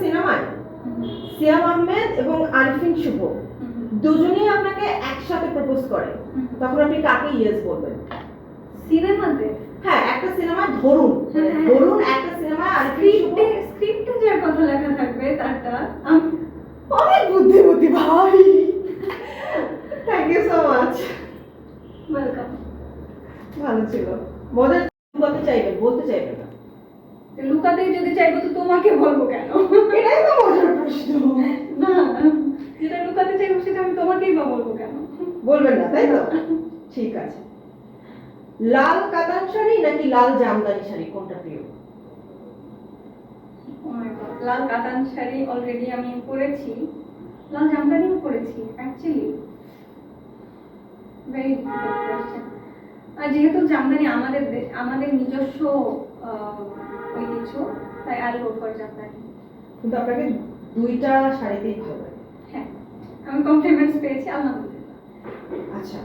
সিনেমায় সিয়াম আহমেদ এবং আরিফিন শুভ দুজনেই আপনাকে একসাথে প্রপোজ করে, তখন আপনি কাকে ইয়েস বলবেন? সিনেমাতে? হ্যাঁ, একটা সিনেমা ধরুন ধরুন একটা সিনেমা স্ক্রিপ্টে যে কথা লেখা থাকবে তারটা আমি অনেক বুদ্ধিমতী ভাই। Thank you so much. Welcome. ভালো ছিল। মজার বলতে চাইবেন, বলতে চাইবেন না? লুকাতেই যদি চাইবো তো তোমাকে বলবো কেন? এটাই তো মজার প্রশ্ন। না, যেটা লুকাতে চাইবো সেটা আমি তোমাকেই বা বলবো কেন? বলবেন না, তাই তো? ঠিক আছে। লাল কাতান শাড়ি নাকি লাল জামদানি শাড়ি, কোনটা প্রিয়? লাল কাতান শাড়ি অলরেডি আমি পরেছি, লাল জামদানিও পরেছি অ্যাকচুয়ালি। Very difficult question. আর যেহেতু জামদানি আমাদের নিজস্ব ঐতিহ্য, তাই আই গো ফর জামদানি। কিন্তু আপনাকে দুইটা শাড়িতেই ভালো লাগে। হ্যাঁ, আমি কমপ্লিমেন্টস পেয়েছি আলহামদুলিল্লাহ। আচ্ছা।